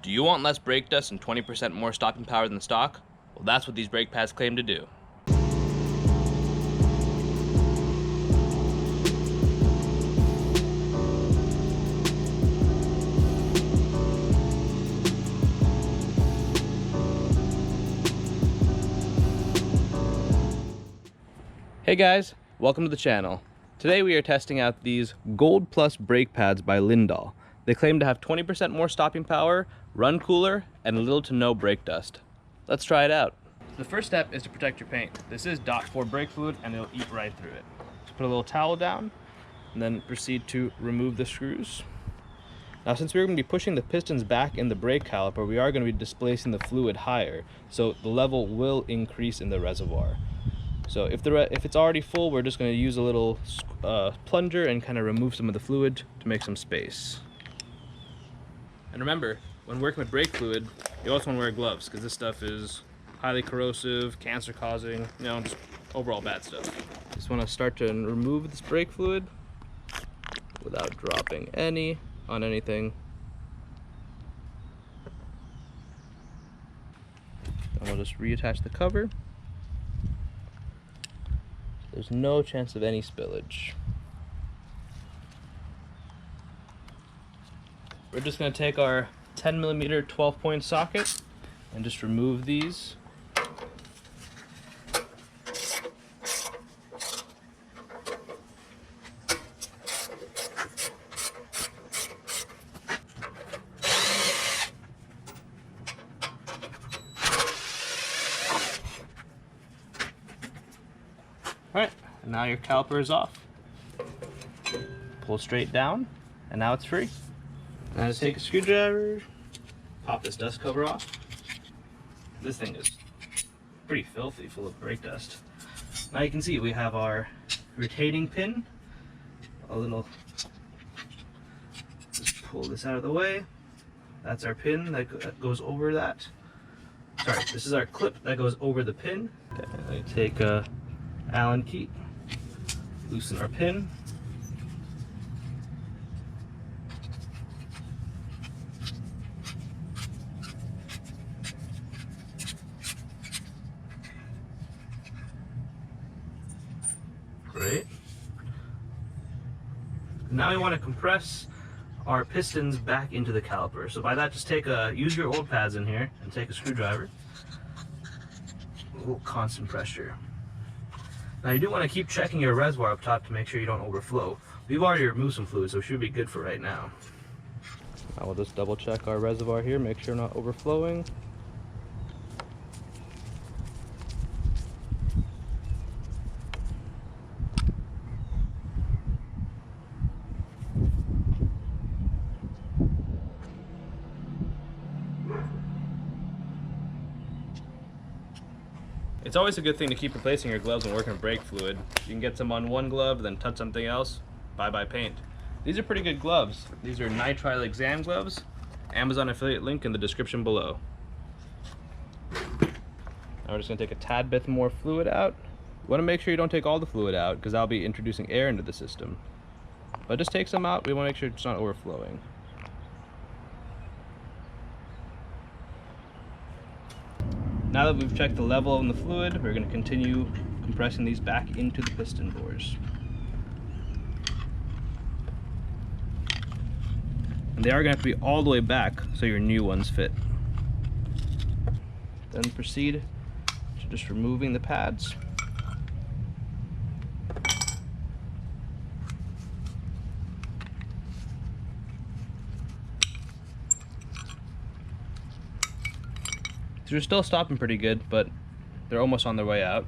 Do you want less brake dust and 20% more stopping power than stock? Well, that's what these brake pads claim to do. Hey guys, welcome to the channel. Today we are testing out these Gold Plus brake pads by Lyndall. They claim to have 20% more stopping power, run cooler, and little to no brake dust. Let's try it out. The first step is to protect your paint. This is .4 brake fluid and it'll eat right through it. Just put a little towel down and then proceed to remove the screws. Now, since we're going to be pushing the pistons back in the brake caliper, we are going to be displacing the fluid higher, so the level will increase in the reservoir. So if it's already full, we're just going to use a little plunger and kind of remove some of the fluid to make some space. And remember, when working with brake fluid, you also want to wear gloves because this stuff is highly corrosive, cancer causing, you know, just overall bad stuff. Just want to start to remove this brake fluid without dropping any on anything. And we'll just reattach the cover. There's no chance of any spillage. We're just going to take our 10mm 12-point socket and just remove these. Alright, and now your caliper is off. Pull straight down, and now it's free. Now just take a screwdriver, pop this dust cover off. This thing is pretty filthy, full of brake dust. Now you can see we have our retaining pin. Just pull this out of the way. That's our pin that goes over that. Sorry, this is our clip that goes over the pin. Okay, I take a Allen key, loosen our pin. Great. Now we want to compress our pistons back into the caliper. So by that, just use your old pads in here and take a screwdriver. A little constant pressure. Now you do want to keep checking your reservoir up top to make sure you don't overflow. We've already removed some fluid, so it should be good for right now. I will just double check our reservoir here, make sure not overflowing. It's always a good thing to keep replacing your gloves when working with brake fluid. You can get some on one glove, then touch something else, bye-bye paint. These are pretty good gloves. These are nitrile exam gloves. Amazon affiliate link in the description below. Now we're just going to take a tad bit more fluid out. You want to make sure you don't take all the fluid out because that'll be introducing air into the system. But just take some out. We want to make sure it's not overflowing. Now that we've checked the level in the fluid, we're going to continue compressing these back into the piston bores. And they are going to have to be all the way back so your new ones fit. Then proceed to just removing the pads. They're still stopping pretty good, but they're almost on their way out.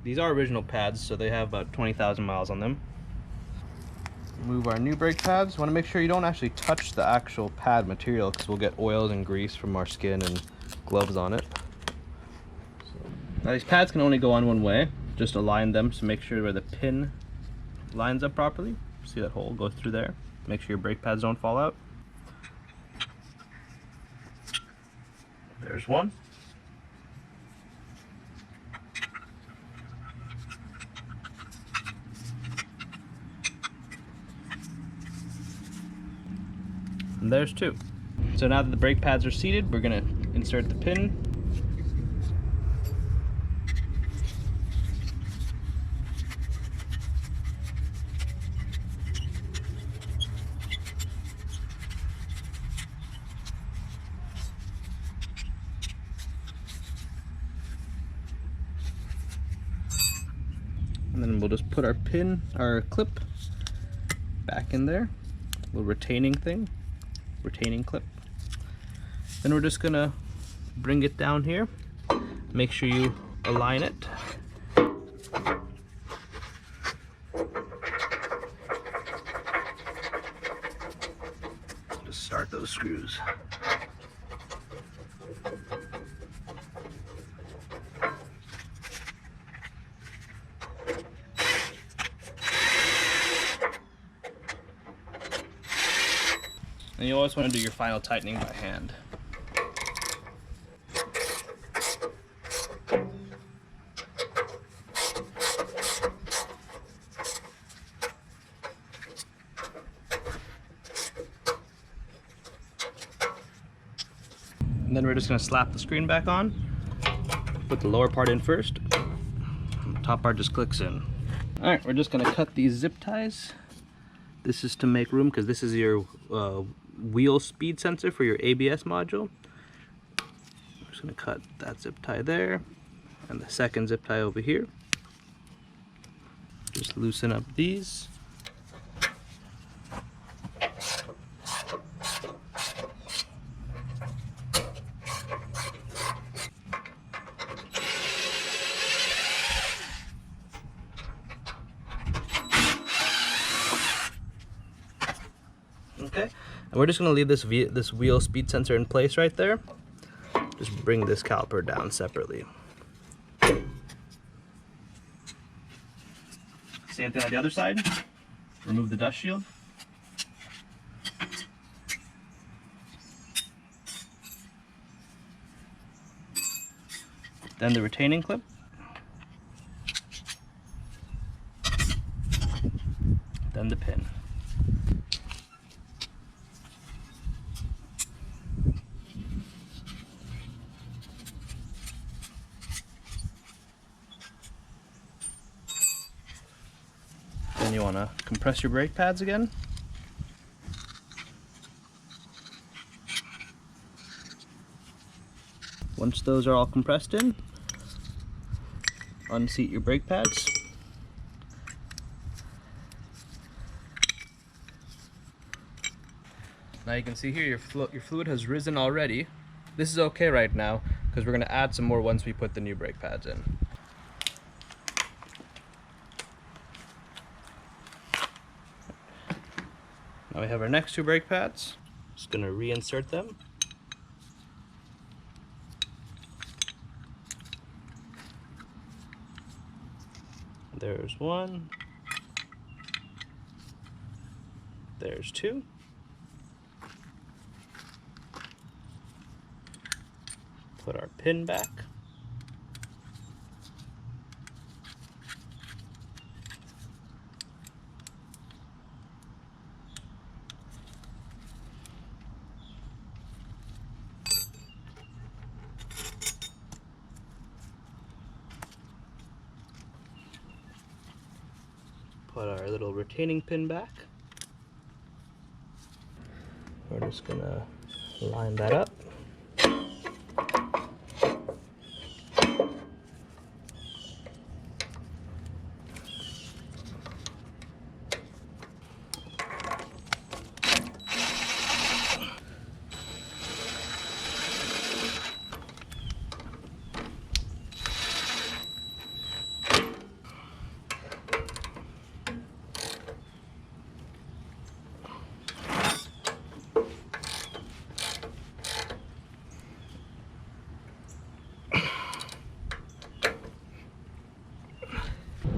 These are original pads, so they have about 20,000 miles on them. Remove our new brake pads. Want to make sure you don't actually touch the actual pad material because we'll get oils and grease from our skin and gloves on it. Now these pads can only go on one way. Just align them to make sure where the pin lines up properly. See that hole goes through there. Make sure your brake pads don't fall out. There's one. And there's two. So now that the brake pads are seated, we're gonna insert the pin. And then we'll just put our clip back in there, little retaining clip. Then we're just gonna bring it down here. Make sure you align it. Just start those screws. And you always want to do your final tightening by hand. And then we're just going to slap the screen back on. Put the lower part in first. And the top part just clicks in. Alright, we're just going to cut these zip ties. This is to make room because this is your wheel speed sensor for your ABS module. I'm just going to cut that zip tie there and the second zip tie over here. Just loosen up these. Okay, and we're just going to leave this wheel speed sensor in place right there. Just bring this caliper down separately. Same thing on the other side. Remove the dust shield. Then the retaining clip. Then the pin. Then you want to compress your brake pads again. Once those are all compressed in, unseat your brake pads. Now you can see here your fluid has risen already. This is okay right now because we're going to add some more once we put the new brake pads in. Now we have our next two brake pads. Just going to reinsert them. There's one. There's two. Put our pin back. Put our little retaining pin back. We're just gonna line that up.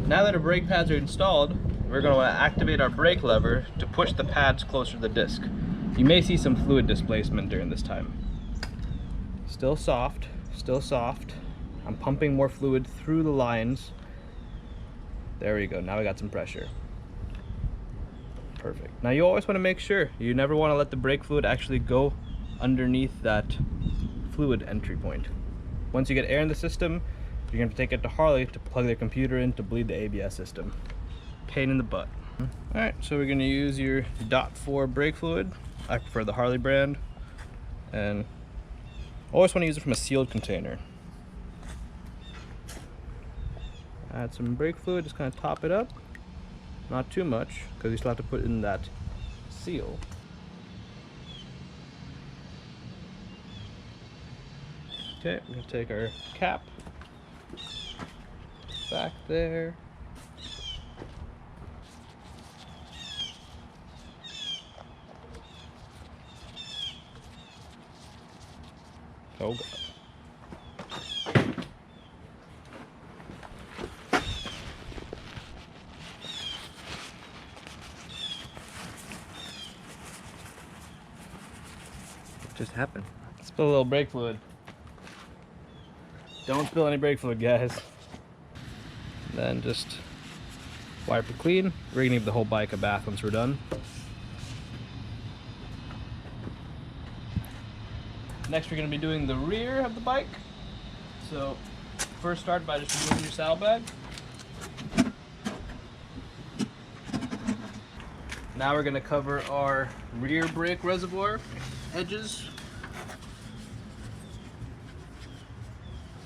Now that our brake pads are installed, we're going to activate our brake lever to push the pads closer to the disc. You may see some fluid displacement during this time. Still soft, still soft. I'm pumping more fluid through the lines. There we go, now we got some pressure. Perfect. Now you always want to make sure, you never want to let the brake fluid actually go underneath that fluid entry point. Once you get air in the system, you're going to take it to Harley to plug their computer in to bleed the ABS system. Pain in the butt. Alright, so we're going to use your .4 brake fluid. I prefer the Harley brand. And always want to use it from a sealed container. Add some brake fluid, just kind of top it up. Not too much, because you still have to put in that seal. Okay, we're going to take our cap back there. Oh God. What just happened? Spill a little brake fluid. Don't spill any brake fluid, guys. Then just wipe it clean. We're gonna give the whole bike a bath once we're done. Next, we're going to be doing the rear of the bike. So, first start by just removing your saddlebag. Now we're going to cover our rear brake reservoir edges.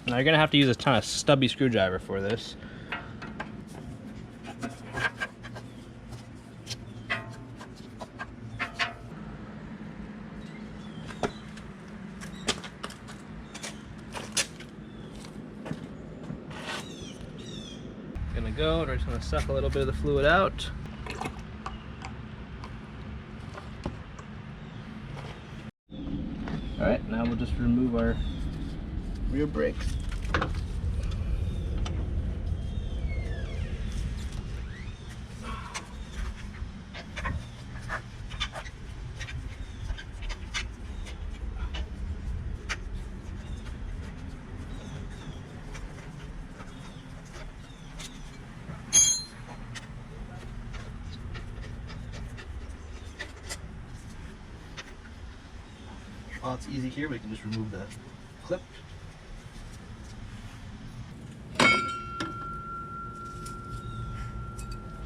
Now you're going to have to use a ton of stubby screwdriver for this. We're just going to suck a little bit of the fluid out. Alright, now we'll just remove our rear brakes. While it's easy here, we can just remove the clip.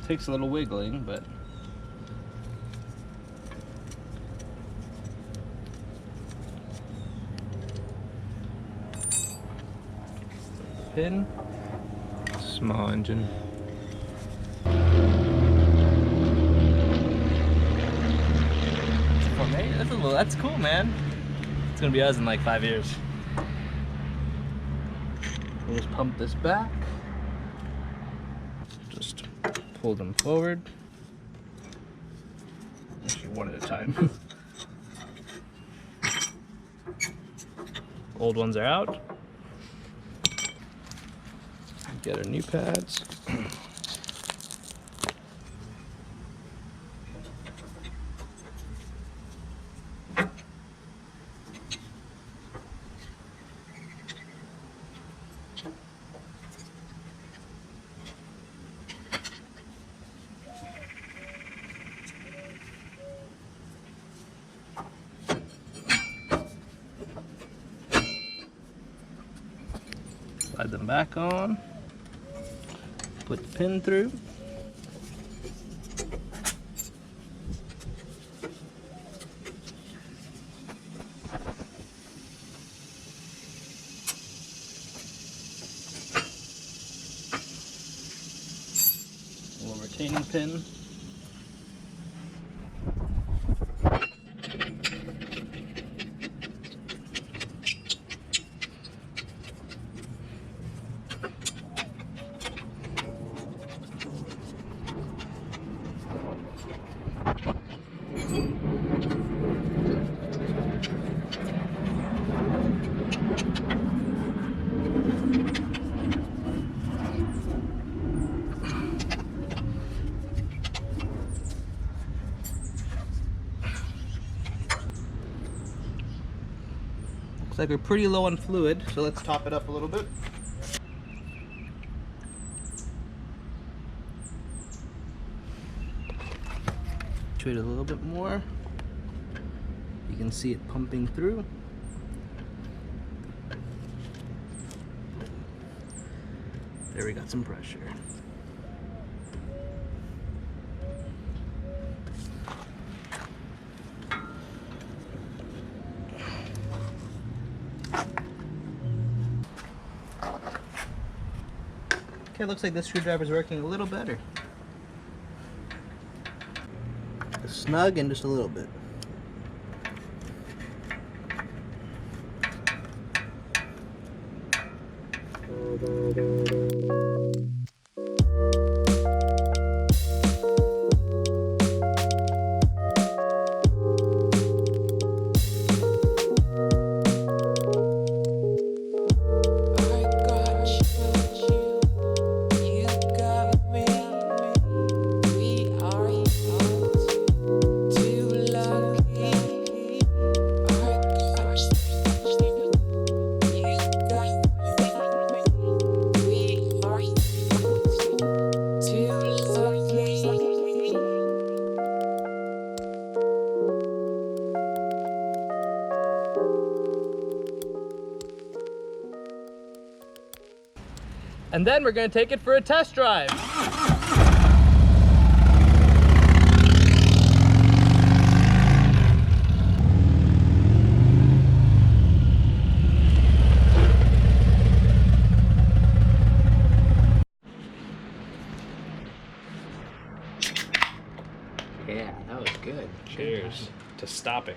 Takes a little wiggling, but pin, small engine. That's cool, man. It's gonna be us in like 5 years. We'll just pump this back. Just pull them forward. Actually, one at a time. Old ones are out. Get our new pads. Slide them back on, put the pin through. A little retaining pin. Looks like we're pretty low on fluid, so let's top it up a little bit. Treat it a little bit more. You can see it pumping through. There, we got some pressure. Okay, looks like this screwdriver is working a little better. Snug and just a little bit. And then we're going to take it for a test drive. Yeah, that was good. Cheers to stopping.